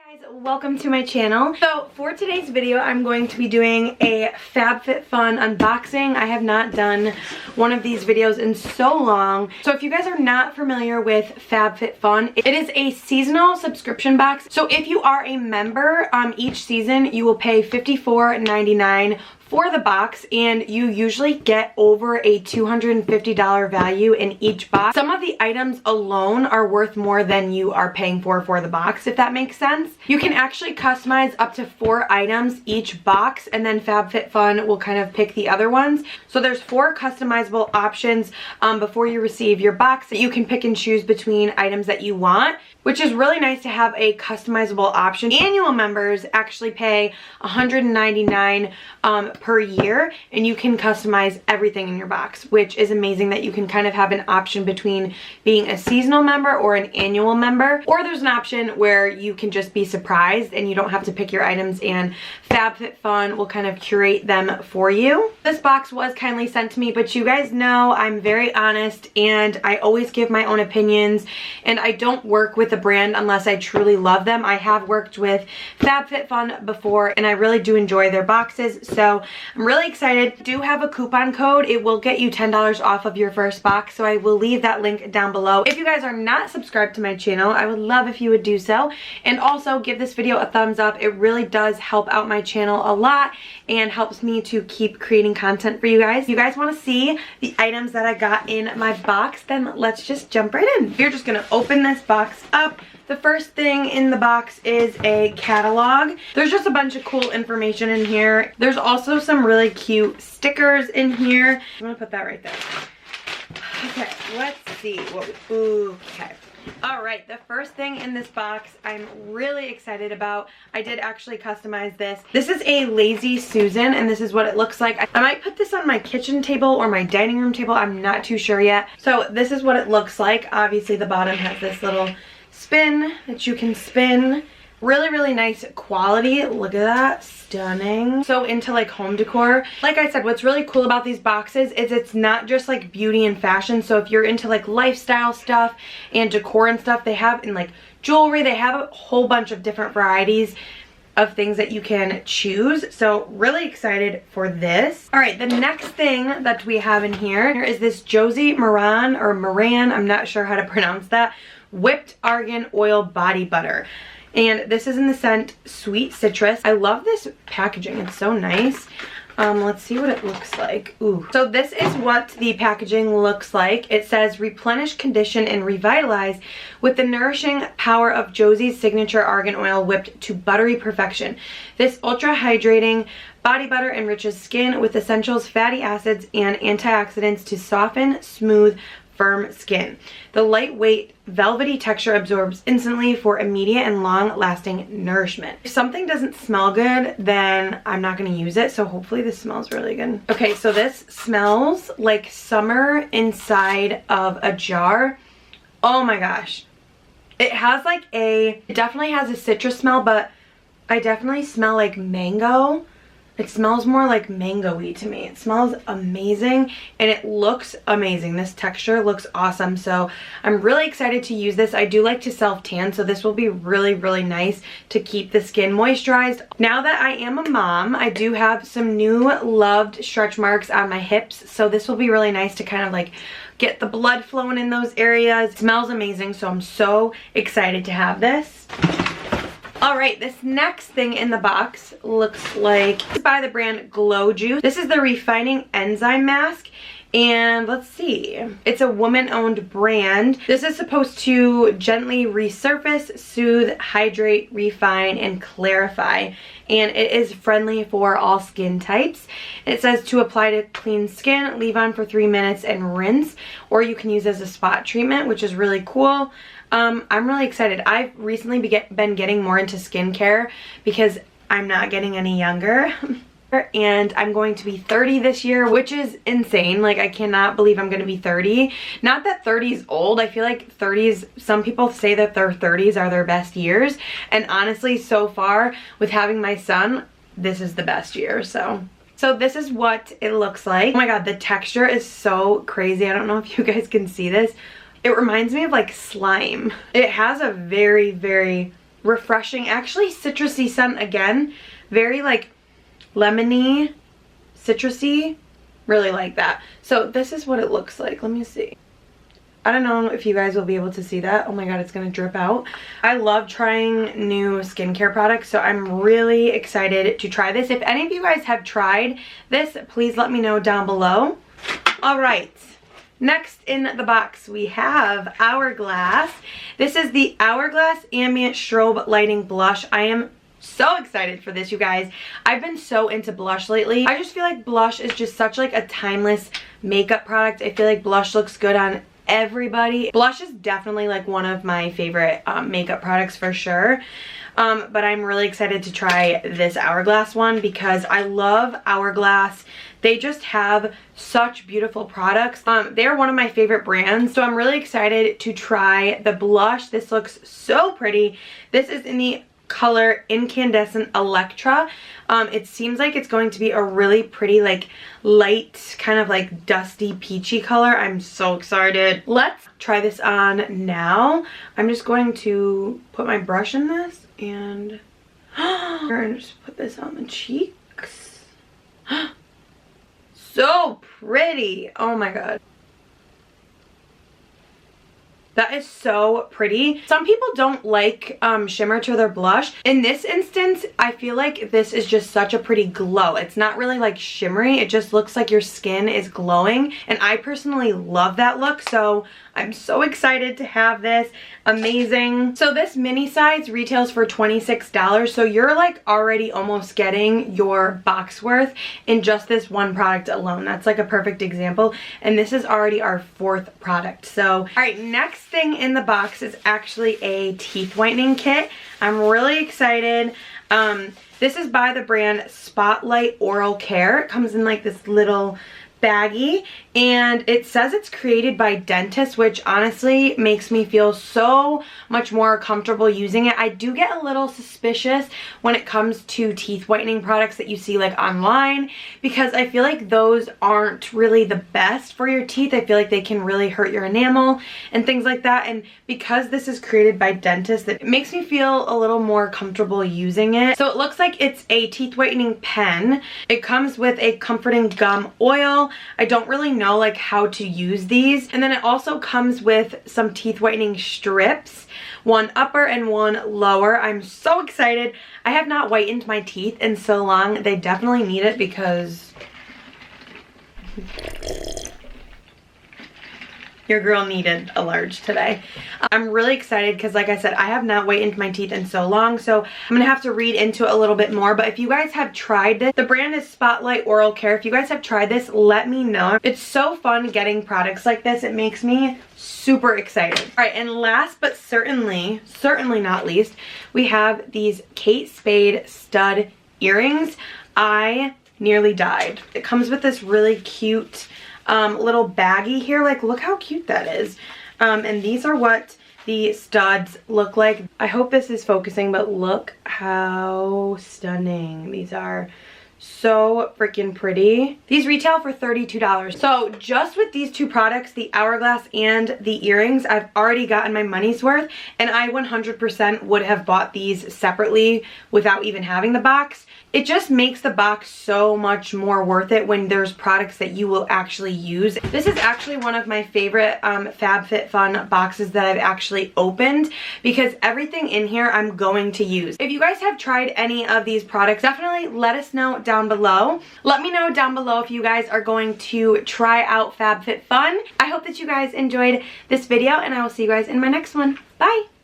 Guys, welcome to my channel. So for today's video, I'm going to be doing a FABFITFUN unboxing. I have not done one of these videos in so long. So if you guys are not familiar with FABFITFUN, it is a seasonal subscription box. So if you are a member, each season you will pay $54.99 for the box, and you usually get over a $250 value in each box. Some of the items alone are worth more than you are paying for the box, if that makes sense. You can actually customize up to 4 items each box, and then FABFITFUN will kind of pick the other ones. So there's 4 customizable options before you receive your box that you can pick and choose between items that you want, which is really nice to have a customizable option. Annual members actually pay $199 per year, and you can customize everything in your box, which is amazing that you can kind of have an option between being a seasonal member or an annual member. Or there's an option where you can just be surprised and you don't have to pick your items, and FABFITFUN will kind of curate them for you. This box was kindly sent to me, but you guys know I'm very honest and I always give my own opinions, and I don't work with a brand unless I truly love them. I have worked with FABFITFUN before and I really do enjoy their boxes, so I'm really excited. I do have a coupon code. It will get you $10 off of your first box, so I will leave that link down below. If you guys are not subscribed to my channel, I would love if you would do so, and also give this video a thumbs up. It really does help out my channel a lot and helps me to keep creating content for you guys. If you guys want to see the items that I got in my box, then let's just jump right in. We're just gonna open this box up. The first thing in the box is a catalog. There's just a bunch of cool information in here. There's also some really cute stickers in here. I'm gonna put that right there. Okay, let's see. Okay. Alright, the first thing in this box I'm really excited about. I did actually customize this. This is a Lazy Susan, and this is what it looks like. I might put this on my kitchen table or my dining room table. I'm not too sure yet. So this is what it looks like. Obviously the bottom has this little spin that you can spin. Really nice quality. Look at that. Stunning. So into like home decor. Like I said, what's really cool about these boxes is it's not just like beauty and fashion. So if you're into like lifestyle stuff and decor and stuff, they have in like jewelry, they have a whole bunch of different varieties of things that you can choose. So really excited for this. All right, the next thing that we have in here is this Josie Maran, or Moran, I'm not sure how to pronounce that, whipped argan oil body butter. And this is in the scent Sweet Citrus. I love this packaging. It's so nice. Let's see what it looks like. Ooh. So this is what the packaging looks like. It says replenish, condition, and revitalize with the nourishing power of Josie's signature argan oil whipped to buttery perfection. This ultra hydrating body butter enriches skin with essentials, fatty acids, and antioxidants to soften, smooth, firm skin. The lightweight, velvety texture absorbs instantly for immediate and long-lasting nourishment. If something doesn't smell good, then I'm not going to use it, so hopefully this smells really good. Okay, so this smells like summer inside of a jar. Oh my gosh. It has like it definitely has a citrus smell, but I definitely smell like mango. It smells more like mango-y to me. It smells amazing and it looks amazing. This texture looks awesome. So I'm really excited to use this. I do like to self-tan, so this will be really nice to keep the skin moisturized. Now that I am a mom, I do have some new loved stretch marks on my hips. So this will be really nice to kind of like get the blood flowing in those areas. It smells amazing, so I'm so excited to have this. Alright, this next thing in the box looks like, it's by the brand Glow Juice. This is the Refining Enzyme Mask, and let's see, it's a woman-owned brand. This is supposed to gently resurface, soothe, hydrate, refine, and clarify, and it is friendly for all skin types. It says to apply to clean skin, leave on for 3 minutes, and rinse, or you can use as a spot treatment, which is really cool. I'm really excited. I've recently been getting more into skincare because I'm not getting any younger. And I'm going to be 30 this year, which is insane. Like, I cannot believe I'm going to be 30. Not that 30 is old. I feel like 30s, some people say that their 30s are their best years. And honestly, so far with having my son, this is the best year. So this is what it looks like. Oh my god, the texture is so crazy. I don't know if you guys can see this. It reminds me of like slime. It has a very refreshing, actually citrusy scent again. Very like lemony, citrusy. Really like that. So this is what it looks like. Let me see. I don't know if you guys will be able to see that. Oh my god, it's gonna drip out. I love trying new skincare products, so I'm really excited to try this. If any of you guys have tried this, please let me know down below. All right, next in the box we have Hourglass. This is the Hourglass Ambient Strobe Lighting Blush. I am so excited for this, you guys. I've been so into blush lately. I just feel like blush is just such like a timeless makeup product. I feel like blush looks good on everybody. Blush is definitely like one of my favorite makeup products for sure. But I'm really excited to try this Hourglass one because I love Hourglass. They just have such beautiful products. They're one of my favorite brands, so I'm really excited to try the blush. This looks so pretty. This is in the color Incandescent Electra. It seems like it's going to be a really pretty like light kind of like dusty peachy color. I'm so excited. Let's try this on now. I'm just going to put my brush in this and just put this on the cheeks. So pretty. Oh my god. That is so pretty. Some people don't like shimmer to their blush. In this instance, I feel like this is just such a pretty glow. It's not really like shimmery. It just looks like your skin is glowing. And I personally love that look. So I'm so excited to have this. Amazing. So this mini size retails for $26. So you're like already almost getting your box worth in just this one product alone. That's like a perfect example. And this is already our 4th product. So, all right, next thing in the box is actually a teeth whitening kit. I'm really excited. This is by the brand Spotlight Oral Care. It comes in like this little baggie, and it says it's created by dentists, which honestly makes me feel so much more comfortable using it. I do get a little suspicious when it comes to teeth whitening products that you see like online, because I feel like those aren't really the best for your teeth. I feel like they can really hurt your enamel and things like that, and because this is created by dentists, it makes me feel a little more comfortable using it. So it looks like it's a teeth whitening pen. It comes with a comforting gum oil. I don't really know like how to use these. And then it also comes with some teeth whitening strips, one upper and one lower. I'm so excited. I have not whitened my teeth in so long. They definitely need it because your girl needed a large today. I'm really excited because like I said, I have not whitened my teeth in so long, so I'm gonna have to read into it a little bit more. But if you guys have tried this, the brand is Spotlight Oral Care. If you guys have tried this, let me know. It's so fun getting products like this. It makes me super excited. All right, and last but certainly not least, we have these Kate Spade stud earrings. I nearly died. It comes with this really cute little baggie here. Like, look how cute that is. And these are what the studs look like. I hope this is focusing, but look how stunning these are. So freaking pretty. These retail for $32. So just with these 2 products, the Hourglass and the earrings, I've already gotten my money's worth, and I 100% would have bought these separately without even having the box. It just makes the box so much more worth it when there's products that you will actually use. This is actually one of my favorite FabFitFun boxes that I've actually opened because everything in here I'm going to use. If you guys have tried any of these products, definitely let us know down below. Let me know down below if you guys are going to try out FabFitFun. I hope that you guys enjoyed this video, and I will see you guys in my next one. Bye!